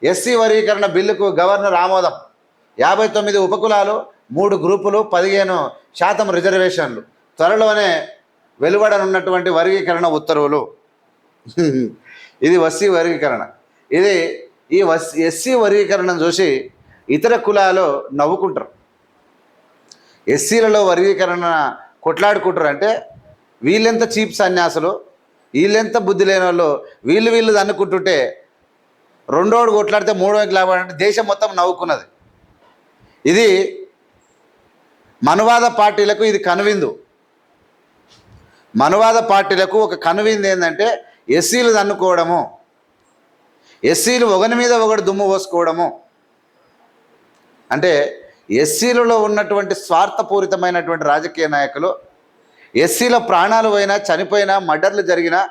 SC వర్గీకరణ బిల్లుకు governor ఆమోదం. 59 ఉపకులాలు, 3 గ్రూపులు, 15% రిజర్వేషన్లు. త్వరలోనే వెలువడనున్నటువంటి వర్గీకరణ ఉత్తర్వులు. ఇది ఎస్సీ వర్గీకరణ. ఇది ఈ ఎస్సీ వర్గీకరణను చూసి ఇతర కులాలు నవ్వుకుంటారు. ఎస్సీలలో వర్గీకరణ కొట్లాడుకుంటారు. అంటే వీళ్ళెంత చీప్ సన్యాసులు, వీళ్ళెంత బుద్ధి లేని వాళ్ళు, వీళ్ళు అనుకుంటుంటే రెండోడు కొట్లాడితే మూడోకి లాభం అంటే దేశం మొత్తం నవ్వుకున్నది. ఇది మనువాద పార్టీలకు ఇది కనువిందు. మనువాద పార్టీలకు ఒక కనువిందు ఏంటంటే ఎస్సీలు దన్నుకోవడము, ఎస్సీలు ఒకరి మీద ఒకటి దుమ్ము పోసుకోవడము. అంటే ఎస్సీలలో ఉన్నటువంటి స్వార్థపూరితమైనటువంటి రాజకీయ నాయకులు ఎస్సీల ప్రాణాలు పోయినా, చనిపోయినా, మర్డర్లు జరిగినా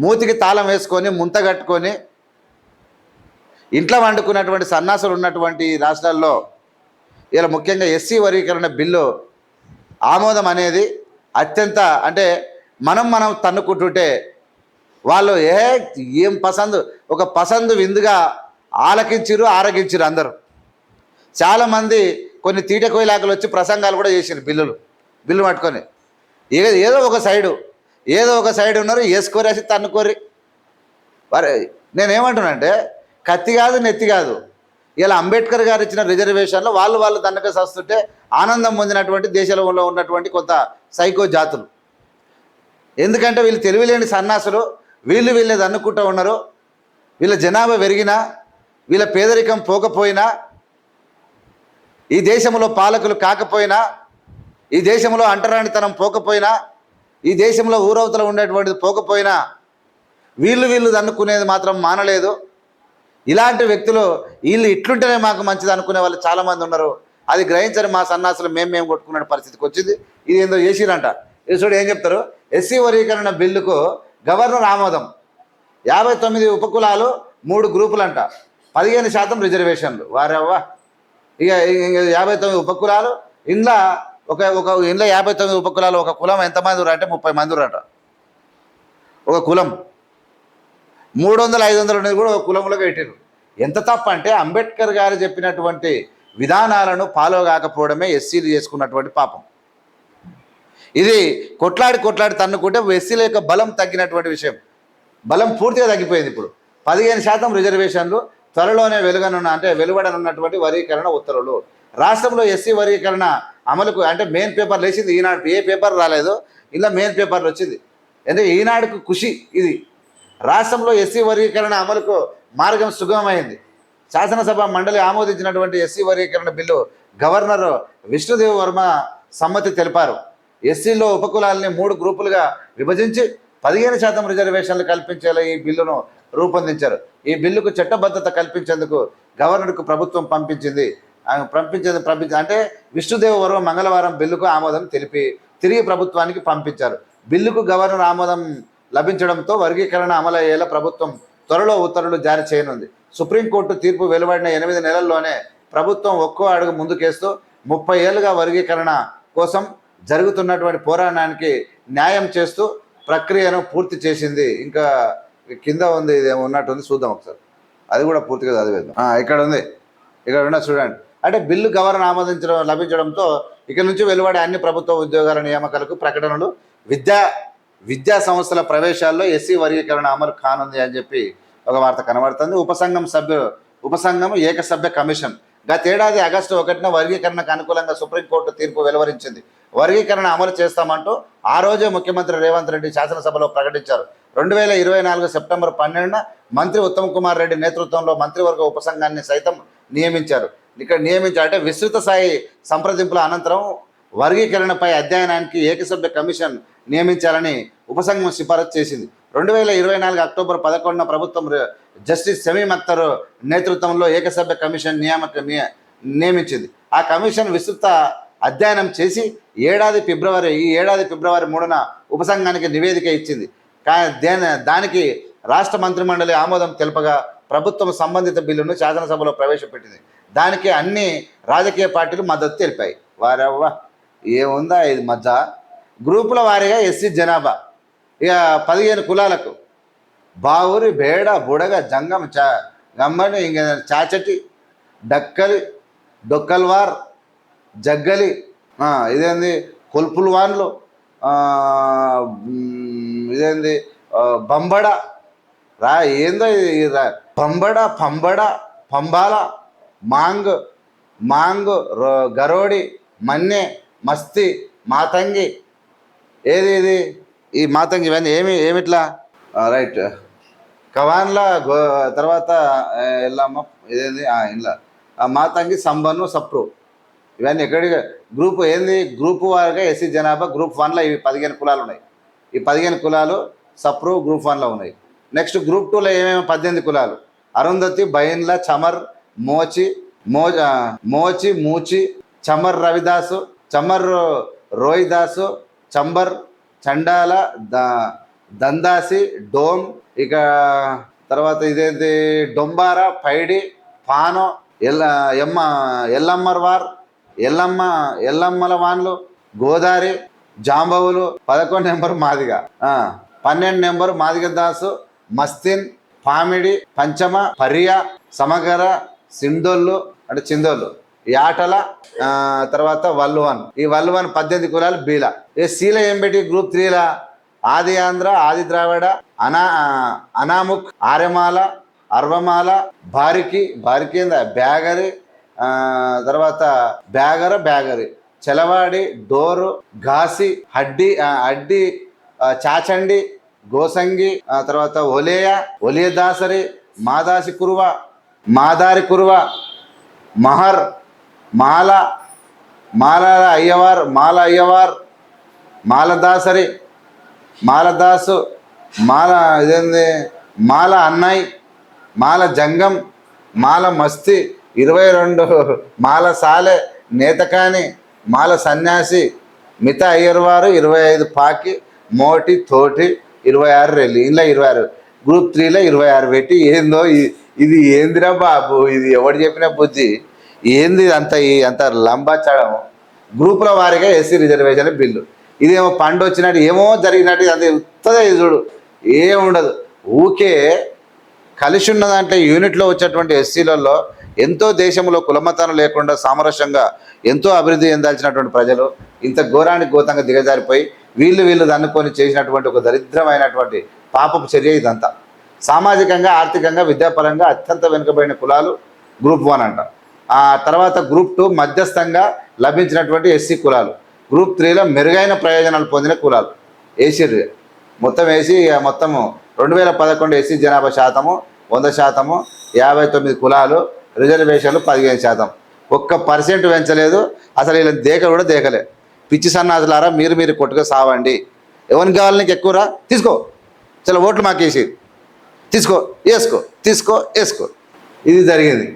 మూతికి తాళం వేసుకొని ముంత కట్టుకొని ఇంట్లో వండుకున్నటువంటి సన్నాసులు ఉన్నటువంటి రాష్ట్రాల్లో ఇలా ముఖ్యంగా ఎస్సీ వర్గీకరణ బిల్లు ఆమోదం అనేది అత్యంత, అంటే మనం తన్నుకుంటుంటే వాళ్ళు ఏం పసందు, ఒక పసందు విందుగా ఆరగించిరు అందరూ. చాలామంది కొన్ని తీటకోయిలాకలు వచ్చి ప్రసంగాలు కూడా చేసిరు బిల్లు పట్టుకొని. ఏదో ఒక సైడు ఉన్నారు, వేసుకోరేసి తన్నుకోరి. మరి నేనేమంటున్నానంటే కత్తి కాదు నెత్తి కాదు. ఇలా అంబేద్కర్ గారు ఇచ్చిన రిజర్వేషన్లో వాళ్ళు దన్నక వస్తుంటే ఆనందం పొందినటువంటి దేశంలో ఉన్నటువంటి కొంత సైకో జాతులు. ఎందుకంటే వీళ్ళు తెలివిలేని సన్నాసులు, వీళ్ళే దన్నుకుంటూ ఉన్నారు. వీళ్ళ జనాభా పెరిగినా, వీళ్ళ పేదరికం పోకపోయినా, ఈ దేశంలో పాలకులు కాకపోయినా, ఈ దేశంలో అంటరానితనం పోకపోయినా, ఈ దేశంలో ఊరవతల ఉండేటువంటిది పోకపోయినా వీళ్ళు దన్నుకునేది మాత్రం మానలేదు. ఇలాంటి వ్యక్తులు వీళ్ళు ఇట్లుంటేనే మాకు మంచిది అనుకునే వాళ్ళు చాలామంది ఉన్నారు. అది గ్రహించని మా సన్నాసులు మేము కొట్టుకునే పరిస్థితికి వచ్చింది. ఇది ఏందో చేసిరంట. ఇది చూడు ఏం చెప్తారు. ఎస్సీ వర్గీకరణ బిల్లుకు గవర్నర్ ఆమోదం. 59 ఉపకులాలు, 3 గ్రూపులంట, 15% రిజర్వేషన్లు. వారవ్వా. ఇక 59 ఉపకులాలు, ఇంట్లో ఒక ఇంట్లో 59 ఉపకులాలు. ఒక కులం ఎంతమంది అంటే 30 మంది ఉరట. ఒక కులం 300-500 అనేది కూడా ఒక కులంలో పెట్టారు. ఎంత తప్ప అంటే అంబేద్కర్ గారు చెప్పినటువంటి విధానాలను ఫాలో కాకపోవడమే ఎస్సీలు చేసుకున్నటువంటి పాపం. ఇది కొట్లాడి తన్నుకుంటే ఎస్సీల యొక్క బలం తగ్గినటువంటి విషయం. బలం పూర్తిగా తగ్గిపోయింది. ఇప్పుడు 15% రిజర్వేషన్లు, త్వరలోనే వెలువడనున్నటువంటి వర్గీకరణ ఉత్తర్వులు. రాష్ట్రంలో ఎస్సీ వర్గీకరణ అమలుకు అంటే మెయిన్ పేపర్లు వేసింది ఈనాడు. ఏ పేపర్ రాలేదు, ఇలా మెయిన్ పేపర్లు వచ్చింది. ఎందుకంటే ఈనాడుకు ఖుషి. ఇది రాష్ట్రంలో ఎస్సీ వర్గీకరణ అమలుకు మార్గం సుగమమైంది. శాసనసభ మండలి ఆమోదించినటువంటి ఎస్సీ వర్గీకరణ బిల్లు గవర్నర్ విష్ణుదేవ్ వర్మ సమ్మతి తెలిపారు. ఎస్సీలో ఉపకులాలని 3 గ్రూపులుగా విభజించి 15% రిజర్వేషన్లు కల్పించేలా ఈ బిల్లును రూపొందించారు. ఈ బిల్లుకు చట్టబద్ధత కల్పించేందుకు గవర్నర్కు ప్రభుత్వం పంపించింది. అంటే విష్ణుదేవ్ వర్మ మంగళవారం బిల్లుకు ఆమోదం తెలిపి తిరిగి ప్రభుత్వానికి పంపించారు. బిల్లుకు గవర్నర్ ఆమోదం లభించడంతో వర్గీకరణ అమలయ్యేలా ప్రభుత్వం త్వరలో ఉత్తర్వులు జారీ చేయనుంది. సుప్రీంకోర్టు తీర్పు వెలువడిన 8 నెలల్లోనే ప్రభుత్వం ఒక్కో అడుగు ముందుకేస్తూ 30 ఏళ్ళుగా వర్గీకరణ కోసం జరుగుతున్నటువంటి పోరాటానికి న్యాయం చేస్తూ ప్రక్రియను పూర్తి చేసింది. ఇంకా కింద ఉంది, ఇదేమో ఉన్నట్టుంది, చూద్దాం ఒకసారి. అది కూడా పూర్తిగా చదివేద్దాం. ఇక్కడ ఉన్న చూడండి. అంటే బిల్లు గవర్నర్ లభించడంతో ఇక నుంచి వెలువడే అన్ని ప్రభుత్వ ఉద్యోగాల నియామకాలకు ప్రకటనలు, విద్యా సంస్థల ప్రవేశాల్లో ఎస్సీ వర్గీకరణ అమలు కానుంది అని చెప్పి ఒక వార్త కనబడుతుంది. ఉపసంఘం ఏకసభ్య కమిషన్ గతేడాది ఆగస్టు 1న వర్గీకరణకు అనుకూలంగా సుప్రీంకోర్టు తీర్పు వెలువరించింది. వర్గీకరణ అమలు చేస్తామంటూ ఆ రోజే ముఖ్యమంత్రి రేవంత్ రెడ్డి శాసనసభలో ప్రకటించారు. 2024 సెప్టెంబర్ 12న మంత్రి ఉత్తమ్ కుమార్ రెడ్డి నేతృత్వంలో మంత్రివర్గ ఉపసంఘాన్ని సైతం నియమించారు. అంటే విస్తృత స్థాయి సంప్రదింపుల అనంతరం వర్గీకరణపై అధ్యయనానికి ఏకసభ్య కమిషన్ నియమించాలని ఉపసంఘం సిఫారసు చేసింది. 2024 అక్టోబర్ 11న ప్రభుత్వం జస్టిస్ షమీమ్ అఖ్తర్ నేతృత్వంలో ఏకసభ్య కమిషన్ నియమించింది. ఆ కమిషన్ విస్తృత అధ్యయనం చేసి ఈ ఏడాది ఫిబ్రవరి 3న ఉపసంఘానికి నివేదిక ఇచ్చింది. దానికి రాష్ట్ర మంత్రిమండలి ఆమోదం తెలపగా ప్రభుత్వం సంబంధిత బిల్లును శాసనసభలో ప్రవేశపెట్టింది. దానికి అన్ని రాజకీయ పార్టీలు మద్దతు తెలిపాయి. వారవ్వ ఏముందా ఇది మధ్య. గ్రూపుల వారీగా ఎస్సీ జనాభా ఇక 15 కులాలకు బావురి, బేడ, బుడగ, జంగం, గమ్మని ఇంక చాచటి, డక్కలి, డొక్కల్వార్, జగ్గలి, ఇదేంది కొల్పులు వాన్లు, ఇదేంది బంబడ రా, ఏందో ఇది రా, బంబడ, పంబడ, పంబాల, మాంగ్, గరోడి, మన్నె, మస్తి, మాతంగి. ఏది ఇది ఈ మాతంగి ఇవన్నీ ఏమిట్లా రైట్ కవాన్ల తర్వాత ఎల్లమ్మ, ఇదేంది ఇంట్లో మాతంగి, సంబన్ను, సప్రు. ఇవన్నీ ఎక్కడి గ్రూప్ ఏంది గ్రూప్ వారిగా ఎస్సీ జనాభా గ్రూప్ 1లో ఇవి 15 కులాలు ఉన్నాయి. ఈ 15 కులాలు సప్రు గ్రూప్ 1లో ఉన్నాయి. నెక్స్ట్ గ్రూప్ 2లో ఏమేమి 18 కులాలు: అరుంధతి, బైన్ల, చమర్, మోచి, మూచి, చమర్ రవిదాసు, చమర్ రోహిదాసు, చంబర్, చండాల, దందాసి, డోమ్, ఇక తర్వాత ఇదేంటి డొంబార, పైడి, పానో, ఎల్లమ్మర్వార్, ఎల్లమ్మల వాన్లు, గోదారి, జాంబవులు. 11 నెంబర్ మాదిగ, 12 నెంబర్ మాదిగ దాసు, మస్తిన్, పామిడి, పంచమ, పరియా, సమగర, సిండోళ్ళు అంటే చిందోళ్ళు, యాటల, తర్వాత వల్లువన్. ఈ వల్లువన్ 18 కులాలు బీల. సీల ఏం పెట్టి గ్రూప్ 3లా ఆది ఆంధ్ర, ఆది ద్రావిడ, అనాముక్, ఆర్యమాల, అర్వమాల, బారికి ఏందా బ్యాగరి, తర్వాత బ్యాగరి, చెలవాడి, డోరు, ఘాసి, అడ్డి, చాచండి, గోసంగి, తర్వాత ఒలియదాసరి, మాదారి కురువ, మహర్, మాల అయ్యవార్, మాలదాసరి, మాలదాసు, ఇదేంది మాల అన్నయ్, మాల జంగం, మాల మస్తి, 22 మాల సాలె, నేతకాని, మాల సన్యాసి, మిత అయ్యర్వారు, 25 పాకి, మోటి, తోటి, 26 రెల్లి. ఇలా 26 గ్రూప్ 3లో 26 పెట్టి ఏందో ఇది ఏందిరా బాబు, ఇది ఎవడు చెప్పిన బుద్ధి ఏంది అంత లంబాచడం. గ్రూపుల వారిగా ఎస్సీ రిజర్వేషన్ బిల్లు. ఇదేమో పండు వచ్చినట్టు ఏమో జరిగినట్టు అంతే ఉత్తదే చూడు, ఏముండదు. ఊకే కలిసి ఉన్న దాంట్లో యూనిట్లో వచ్చేటువంటి ఎస్సీలలో ఎంతో దేశంలో కులమతానం లేకుండా సామరస్యంగా ఎంతో అభివృద్ధి చెందాల్సినటువంటి ప్రజలు ఇంత ఘోరానికి ఘోతంగా దిగజారిపోయి వీళ్ళు దన్నుకొని చేసినటువంటి ఒక దరిద్రమైనటువంటి పాపపు చర్య ఇదంతా. సామాజికంగా, ఆర్థికంగా, విద్యాపరంగా అత్యంత వెనుకబడిన కులాలు గ్రూప్ 1 అంట. ఆ తర్వాత గ్రూప్ 2 మధ్యస్థంగా లభించినటువంటి ఎస్సీ కులాలు. గ్రూప్ 3లో మెరుగైన ప్రయోజనాలు పొందిన కులాలు ఏసీ మొత్తం 2011 ఎస్సీ జనాభా శాతము 100%, 59 కులాలు, రిజర్వేషన్లు 15%. 1% పెంచలేదు. అసలు వీళ్ళని కూడా దేకలే. పిచ్చి సన్నాసులారా, మీరు కొట్టుగా సావండి. ఎవరికి కావాలి నీకు ఎక్కువరా, తీసుకో, చాలా ఓట్లు మాకేసి తీసుకో, వేసుకో, ఇది జరిగింది.